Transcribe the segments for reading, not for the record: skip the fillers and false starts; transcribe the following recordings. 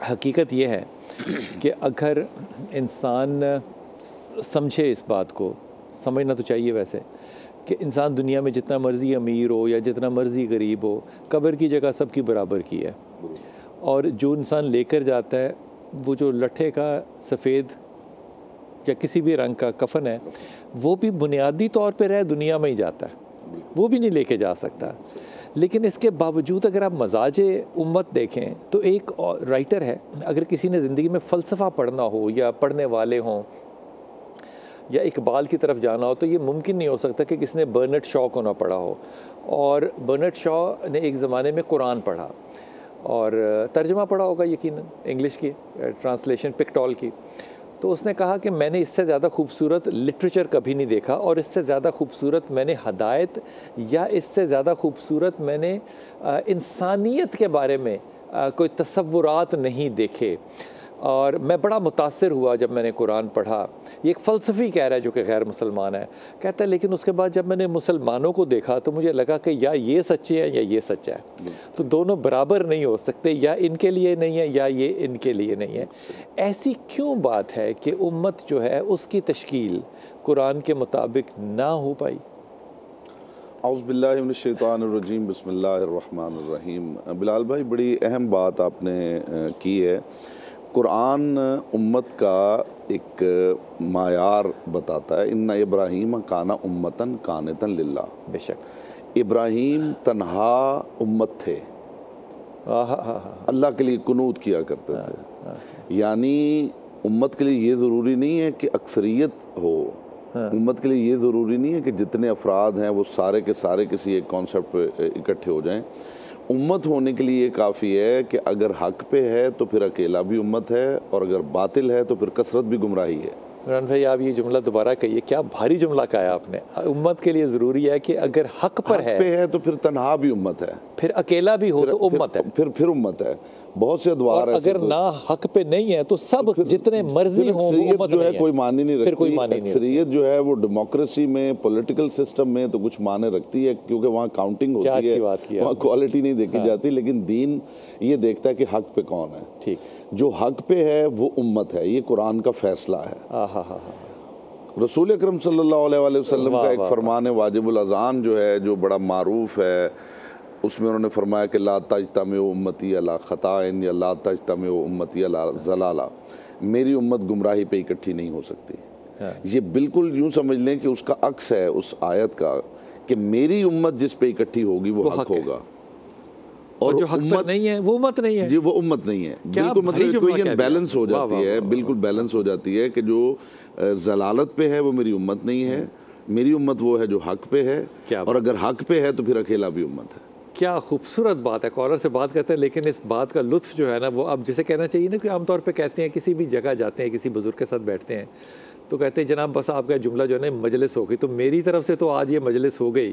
हकीकत ये है कि अगर इंसान समझे, इस बात को समझना तो चाहिए वैसे, कि इंसान दुनिया में जितना मर्ज़ी अमीर हो या जितना मर्ज़ी गरीब हो, कब्र की जगह सबकी बराबर की है। और जो इंसान लेकर जाता है वो जो लट्ठे का सफ़ेद या किसी भी रंग का कफन है, वो भी बुनियादी तौर पे रह दुनिया में ही जाता है, वो भी नहीं लेके जा सकता। लेकिन इसके बावजूद अगर आप मजाजे उम्मत देखें तो एक राइटर है, अगर किसी ने ज़िंदगी में फ़लसफ़ा पढ़ना हो या पढ़ने वाले हों या इकबाल की तरफ जाना हो, तो ये मुमकिन नहीं हो सकता कि किसी ने बर्नार्ड शॉ को ना पढ़ा हो। और बर्नार्ड शॉ ने एक ज़माने में कुरान पढ़ा और तर्जमा पढ़ा होगा यकीनन, इंग्लिश की ट्रांसलेशन पिक्टॉल की। तो उसने कहा कि मैंने इससे ज़्यादा खूबसूरत लिटरेचर कभी नहीं देखा, और इससे ज़्यादा खूबसूरत मैंने हदायत या इससे ज़्यादा खूबसूरत मैंने इंसानियत के बारे में कोई तसव्वुरात नहीं देखे। और मैं बड़ा मुतासिर हुआ जब मैंने कुरान पढ़ा। ये एक फ़लसफ़ी कह रहा है जो कि गैर मुसलमान है, कहता है लेकिन उसके बाद जब मैंने मुसलमानों को देखा तो मुझे लगा कि या ये सच्चे हैं या ये सच्चा है, तो दोनों बराबर नहीं हो सकते, या इनके लिए नहीं है या ये इनके लिए नहीं है। ऐसी क्यों बात है कि उम्मत जो है उसकी तश्कील कुरान के मुताबिक ना हो पाई? औज़ु बिल्लाहि मिनश शैतानिर रजीम, बिस्मिल्लाहिर रहमानिर रहीम। बिलाल भाई, बड़ी अहम बात आपने की है। कुरान उम्मत का एक मायार बताता है। इन्ना इब्राहीम काना उम्मतन कानितन लिल्लाह। बेशक इब्राहीम तन्हा उम्मत थे, अल्लाह के लिए कुनूत किया करते थे। यानी उम्मत के लिए ये ज़रूरी नहीं है कि अक्सरियत हो, उम्मत के लिए ये ज़रूरी नहीं है कि जितने अफराद हैं वो सारे के सारे किसी एक कॉन्सेप्ट पे इकट्ठे हो जाएं। उम्मत होने के लिए काफ़ी है कि अगर हक पे है तो फिर अकेला भी उम्मत है, और अगर बातिल है तो फिर कसरत भी गुमराही है। इमरान भाई, आप ये जुमला दोबारा कहिए, क्या भारी जुमला कहा आपने। उम्मत के लिए ज़रूरी है कि अगर हक पर है तो फिर तन्हा भी उम्मत है, फिर अकेला भी हो तो उम्मत है, फिर उम्मत है। बहुत से अदवार अगर ना हक पे नहीं है तो सब जितने मर्जी हों वो उम्मत जो है कोई मानी नहीं रखती। कोई मानी नहीं। अक्सरियत जो है वो डेमोक्रेसी में, पॉलिटिकल सिस्टम में तो कुछ माने रखती है, क्योंकि वहाँ काउंटिंग होती है, वहाँ क्वालिटी नहीं देखी जाती। लेकिन दीन ये देखता है कि हक पे कौन है। ठीक, जो हक पे है वो उम्मत है, ये कुरान का फैसला है। रसूल अकरम सल्लल्लाहु अलैहि वसल्लम का एक फरमान वाजिबुल अज़ान जो है, जो बड़ा मारूफ है, उसमें उन्होंने फरमाया कि ला तजतमे उम्मती अला खताइन या ला तजतमे उम्मती अला ज़लाला। मेरी उम्मत गुमराही पे इकट्ठी नहीं हो सकती। ये बिल्कुल यूँ समझ लें कि उसका अक्स है उस आयत का, कि मेरी उम्मत जिस पे इकट्ठी होगी वो हक होगा, और जो हक पर नहीं है वो उम्मत नहीं है। जी, वो उम्मत नहीं है। बिल्कुल, मतलब ये बैलेंस हो जाती है, बिल्कुल बैलेंस हो जाती है कि जो जलालत पे है वो मेरी उम्मत नहीं है। मेरी उम्मत वो है जो हक पे है, और अगर हक पे है तो फिर अकेला भी उम्मत है। क्या खूबसूरत बात है। कॉलर से बात करते हैं, लेकिन इस बात का लुत्फ जो है ना, वो अब जिसे कहना चाहिए ना कि आमतौर पे कहते हैं, किसी भी जगह जाते हैं, किसी बुजुर्ग के साथ बैठते हैं तो कहते हैं जनाब बस आपका जुमला जो है ना मजलिस हो गई। तो मेरी तरफ से तो आज ये मजलिस हो गई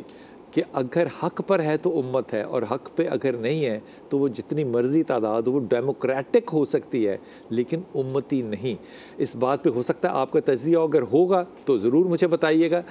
कि अगर हक पर है तो उम्मत है, और हक पे अगर नहीं है तो वो जितनी मर्जी तादाद वो डेमोक्रेटिक हो सकती है लेकिन उम्मती नहीं। इस बात पे हो सकता है आपका तज्जिया अगर होगा तो ज़रूर मुझे बताइएगा।